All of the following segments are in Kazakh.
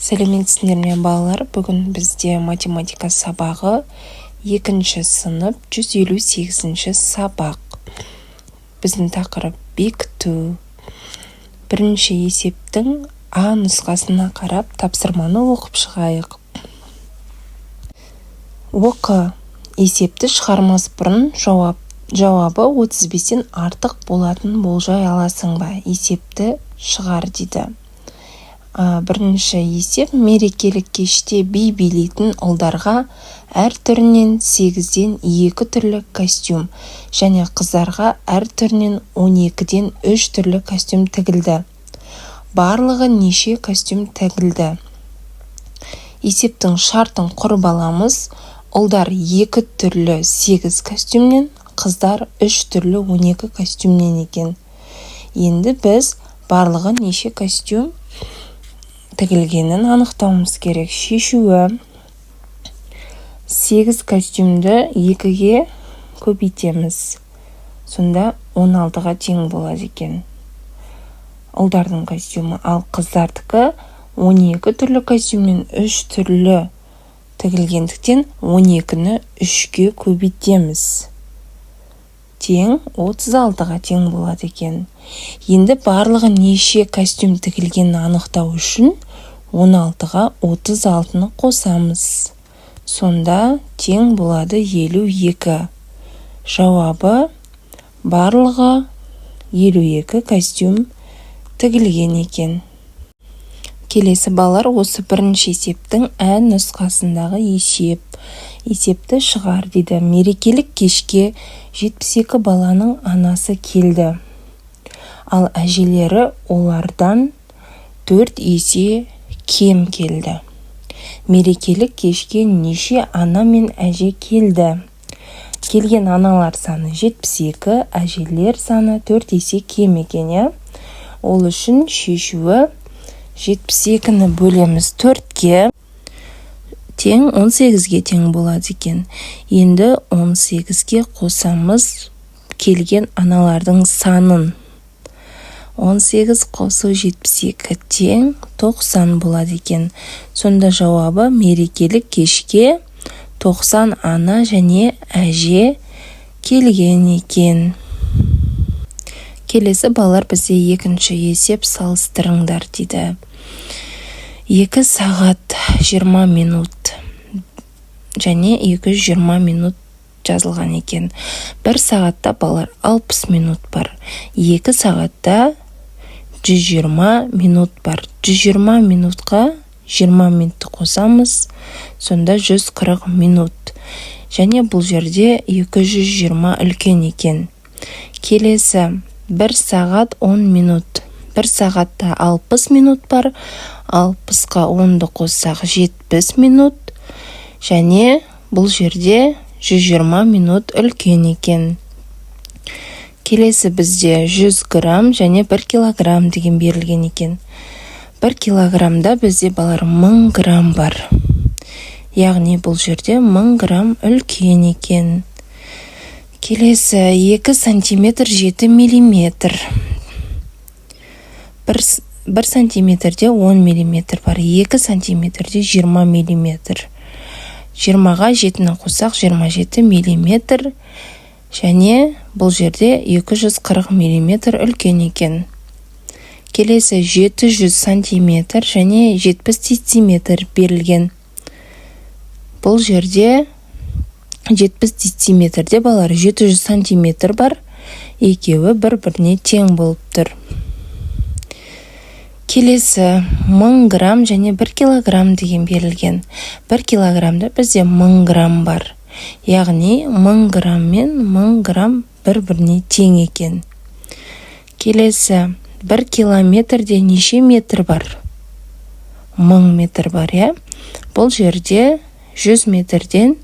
Сәлеметсіздер ме балалар? Бүгін бізде математика сабағы 2 сынып 158 сабақ. Біздің тақырып бекіту. Бірінші есептің А нұсқасына қарап тапсырманы оқып шығайық. Оқы. Есепті шығармас бұрын жауабы 35-тен артық болатын болжай аласың ба? Есепті шығар дейді. Бірінші есеп: мерекелік кеште би билейтін ұлдарға әр түрінен 8-ден 2 түрлі костюм және қыздарға әр түрінен 12-ден 3 түрлі костюм тігілді. Барлығы неше костюм тігілді? Есептің шартын құрып аламыз. Ұлдар 2 түрлі 8 костюмнен, қыздар 3 түрлі 12 костюмнен екен. Енді біз барлығы неше костюм тігілгенін анықтауымыз керек. Шешуі: 8 костюмді 2-ге көбейтеміз. Сонда 16-ға тең болады екен. Ұлдардың костюмы, ал қыздардікі 12 түрлі костюмнен 3 түрлі тігілгендіктен 12-ні 3-ге көбейтеміз. Тең 36-ға тең болады екен. Енді барлығы неше костюм тігілгенін анықтау үшін 16-ға 36-ны қосамыз. Сонда тең болады 52. Жауабы: барлығы 52 костюм тігілген екен. Келесі балалар, осы бірінші есептің Ә нұсқасындағы есепті шығар дейді. Мерекелік кешке 72 баланың анасы келді. Ал әжелері олардан 4 есе кем келді. Мерекелік кешке неше ана мен әже келді? Келген аналар саны 72, әжелер саны 4 есе кем екен. Ол үшін шешуі: 72-ні бөлеміз 4-ге, тең 18-ге тең болады екен. Енді 18-ге қосамыз келген аналардың санын. 18 қосу 72 тең 90 болады екен. Сонда жауабы: мерекелік кешке 90 ана және әже келген екен. Келесі балалар, бізде екінші есеп: салыстырыңдар дейді. 2 сағат 20 минут және 220 минут жазылған екен. 1 сағатта балалар 60 минут бар. 2 сағатта 120 минут бар. 120 минутқа 20 минутты қосамыз. Сонда 140 минут. Және бұл жерде 220 үлкен екен. Келесі: 1 сағат 10 минут. 1 сағатта 60 минут бар. 60-қа 10-ды қоссақ 70 минут. Және бұл жерде 120 минут үлкен екен. Келесі бізде 100 грамм және 1 килограмм деген берілген екен. 1 килограммда бізде балар 1000 грамм бар. Яғни бұл жерде 1000 грамм үлкен екен. Келесі: 2 сантиметр 7 миллиметр. 1 сантиметрде 10 миллиметр бар. 2 сантиметрде 20 миллиметр. 20-ға 7-ні қосақ 27 миллиметр. Және бұл жерде 240 миллиметр үлкен екен. Келесі: 700 сантиметр және 70 дециметр берілген. Бұл жерде 70 дециметрде балар 700 сантиметр бар. Екеуі бір-біріне тең болып тұр. Келесі: 1000 грамм және 1 килограмм деген берілген. 1 килограммда бізде 1000 грамм бар. Яғни 1000 грамм мен 1000 грамм бір-біріне тең екен. Келесі: 1 километрде неше метр бар? 1000 метр бар, Бұл жерде 100 метрден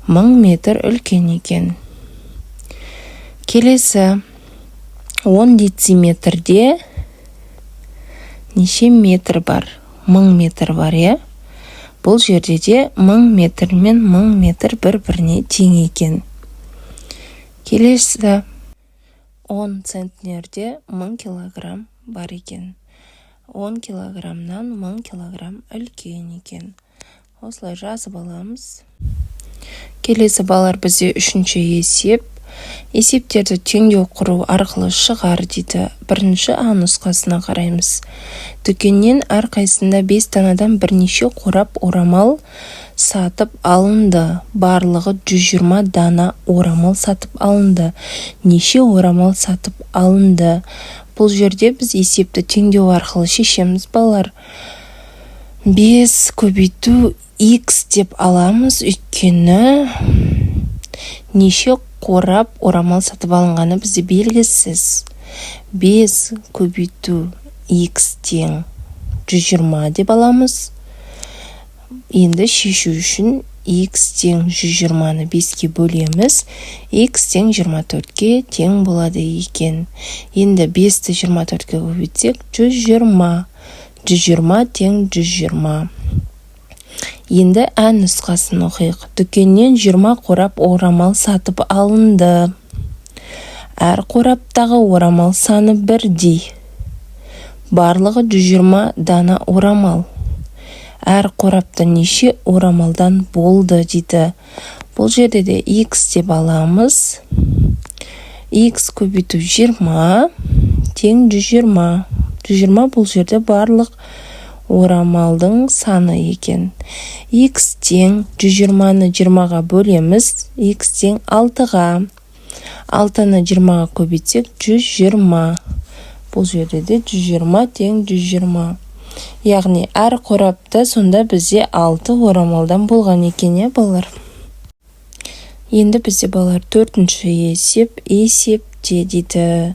1000 метр үлкен екен. Келесі: 10 дециметрде неше метр бар? 1000 метр бар, Бұл жерде де 1000 метр мен 1000 метр бір-біріне тең екен. Келесі: 10 центнерде 1000 килограмм бар екен. 10 килограммнан 1000 килограмм үлкен екен. Осылай жазып аламыз. Келесі балалар бізде үшінші есеп. Есептерді теңдеу құру арқылы шығар дейді. Бірінші А нұсқасына қараймыз. Дүкеннен әрқайсында 5 данадан бірнеше қорап орамал сатып алынды. Барлығы 120 дана орамал сатып алынды. Неше орамал сатып алынды? Бұл жерде біз есепті теңдеу арқылы шешеміз балалар. 5 көбейту x деп аламыз, өйткені неше қорап орамал сатып алынғаны бізде белгісіз. 5 көбейту x тең 120 деп аламыз. Енді шешу үшін x тең 120-ны 5-ке бөлеміз. X тең 24-ке тең болады екен. Енді 5-ті 24-ке көбейтсек 120. 120 тең 120. Енді А нұсқасын оқиық. Дүкеннен 20 қорап орамал сатып алынды. Әр қораптағы орамал саны бірдей. Барлығы 120 дана орамал. Әр қорапта неше орамалдан болды дейді. Бұл жерде де x деп аламыз. X көбейту 20 тең 120. 120 бұл жерде барлық орамалдың саны екен. X тең 120-ны 20-ға бөлеміз. X тең 6-ға. 6-ны 20-ға көбейтсек 120. Бұл жерде де 120 тең 120. Яғни әр қорапта сонда бізде 6 орамалдан болған екен, балалар. Енді бізде балалар төртінші есеп. Есепте дейді.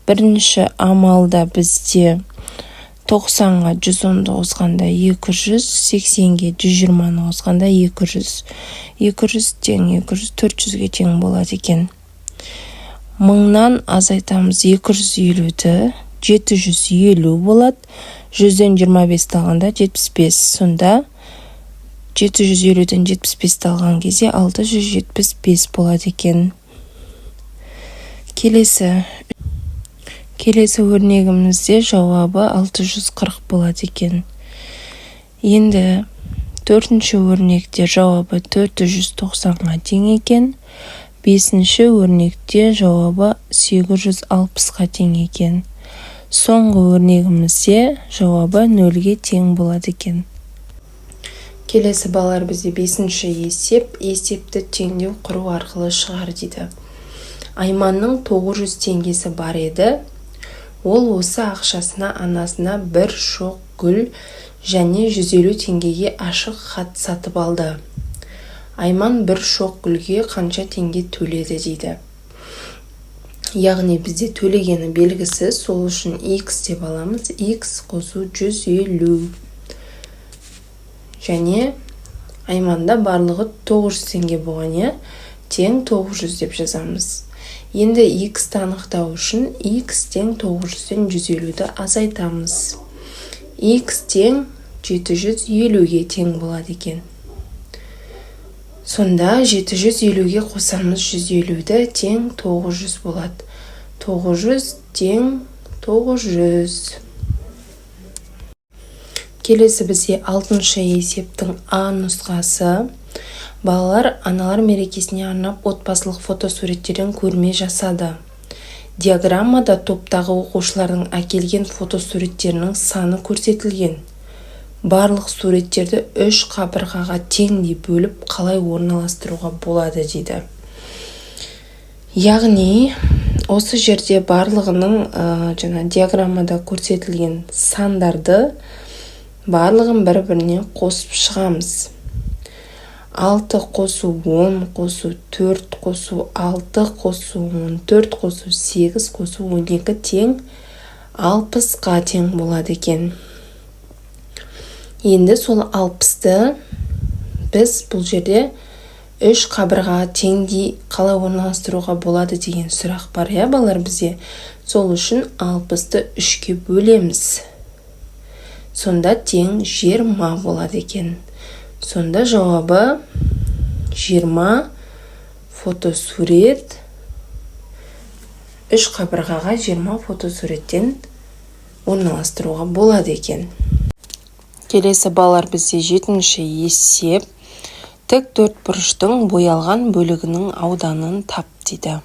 Бірінші амалда бізде 90-ға 110-ды қосқанда 200, 80-ге 120-ны қосқанда 200. 200 тең 200, 400-ге тең болады екен. 1000-нан азайтамыз 250-ді, 750 болады. 100-ден 25 алғанда 75. Сонда 750-ден 75 алған кезде 675 болады екен. Келесі өрнегімізде жауабы 640 болады екен. Енді төртінші өрнекте жауабы 490-ға тең екен. Бесінші өрнекте жауабы 860-ға тең екен. Соңғы өрнегімізде жауабы 0-ге тең болады екен. Келесі балалар бізде 5-ші есеп. Есепті теңдеу құру арқылы шығар дейді. Айманның 900 теңгесі бар еді. Ол осы ақшасына анасына бір шоқ гүл және 150 теңгеге ашық хат сатып алды. Айман бір шоқ гүлге қанша теңге төледі дейді. Яғни бізде төлегені белгісіз, сол үшін x деп аламыз. X қосу 150. Және Айманда барлығы 900 теңге болған, тең 900 деп жазамыз. Енді x анықтау үшін x тең 900-ден 150-ді азайтамыз. X тең 750-ге тең болады екен. Сонда 750-ге қосамыз 150-ді, тең 900 болады. 900 тең 900. Келесі бізде 6-шы есептің А нұсқасы. Балалар аналар мерекесіне арнап отбасылық фотосуреттерден көрме жасады. Диаграммада топтағы оқушылардың әкелген фотосуреттерінің саны көрсетілген. Барлық суреттерді 3 қабырғаға теңдей бөліп қалай орналастыруға болады дейді. Яғни осы жерде барлығының диаграммада көрсетілген сандарды барлығын бір-біріне қосып шығамыз. 6 қосу 10 қосу 4 қосу 6 қосу 14 қосу 8 қосу 12 тең 60-қа тең болады екен. Енді сол 60-ты біз бұл жерде 3 қабырғаға теңдей қалай орналастыруға болады деген сұрақ бар, балалар бізде. Сол үшін 60-ты 3-ке бөлеміз. Сонда тең 20 болады екен. Сонда жауабы 20 фотосурет, 3 қабырғаға 20 фотосуреттен орналастыруға болады екен. Келесі балалар бізде 7-ші есеп. Тік төртбұрыштың боялған бөлігінің ауданын тап дейді.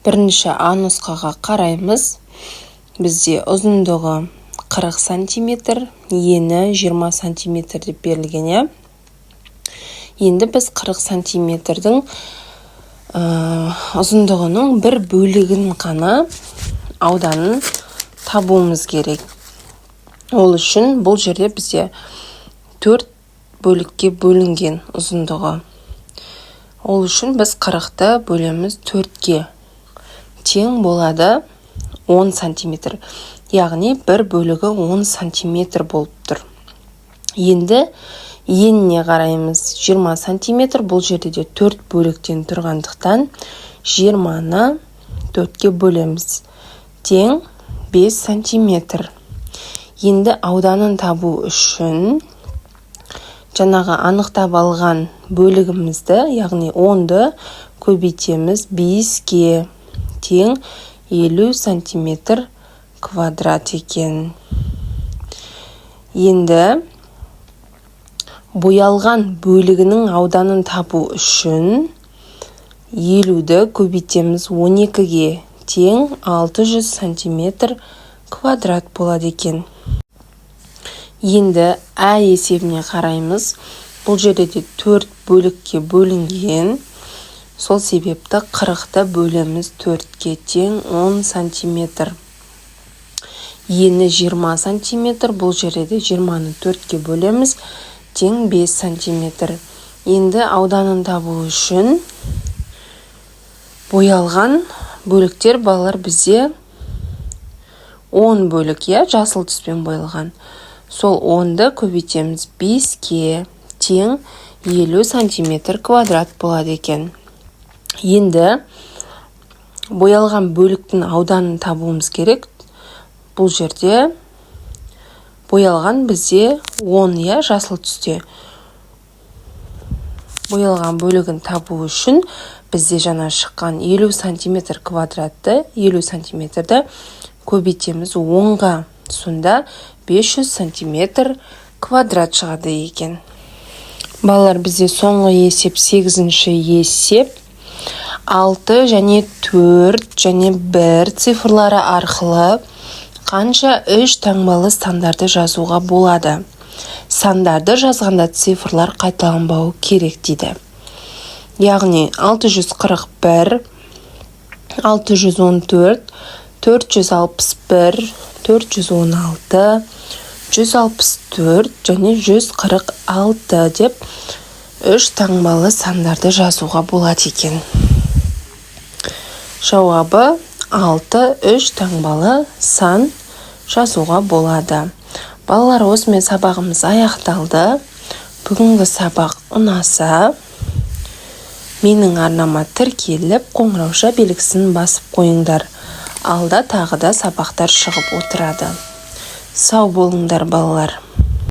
Бірінші А нұсқаға қараймыз. Бізде ұзындығы 40 сантиметр, ені 20 сантиметр деп берілген. Енді біз 40 сантиметрдің ұзындығының бір бөлігін қана ауданын табуымыз керек. Ол үшін бұл жерде бізде 4 бөлікке бөлінген ұзындығы. Ол үшін біз 40-ты бөлеміз 4-ке. Тең болады 10 сантиметр. Яғни бір бөлігі 10 сантиметр болып тұр. Енді еніне қараймыз. 20 сантиметр, бұл жерде де 4 бөліктен тұрғандықтан 20-ны 4-ке бөлеміз. Тең 5 сантиметр. Енді ауданын табу үшін жаңағы анықтап алған бөлігімізді, яғни 10-ды көбейтеміз 5-ке. Тең 50 сантиметр квадрат екен. Енді боялған бөлігінің ауданын табу үшін 50-ді көбейтеміз 12-ге. Тең 600 сантиметр квадрат болады екен. Енді А есебіне қараймыз. Бұл жерде де 4 бөлікке бөлінген. Сол себепті 40-ты бөлеміз 4-ке. Тең 10 сантиметр. Ені 20 сантиметр. Бұл жерде де 20-ны 4-ке бөлеміз. Тең 5 сантиметр. Енді ауданын табу үшін боялған бөліктер балалар бізде 10 бөлік, жасыл түспен боялған. Сол 10-ды көбейтеміз 5-ке. Тең 50 сантиметр квадрат болады екен. Енді боялған бөліктің ауданын табуымыз керек. Бұл жерде боялған бізде 10, жасыл түсте. Боялған бөлігін табу үшін бізде жаңа шыққан 50 сантиметр квадратты, 50 сантиметрді көбейтеміз 10-ға. Сонда 500 сантиметр квадрат шығады екен. Балалар, бізде соңғы есеп 8-ші есеп. 6 және 4 және 1 цифрлары арқылы қанша 3 таңбалы сандарды жазуға болады. Сандарды жазғанда цифрлар қайталанбауы керек дейді. Яғни 641, 614, 461, 416, 164 және 146 деп 3 таңбалы сандарды жазуға болады екен. Жауабы 6, 3 таңбалы сан жазуға болады. Балалар, осымен сабағымыз аяқталды. Бүгінгі сабақ ұнаса, менің арнама тіркеліп, қоңырауша белгісін басып қойыңдар. Алда тағы да сабақтар шығып отырады. Сау болыңдар балалар.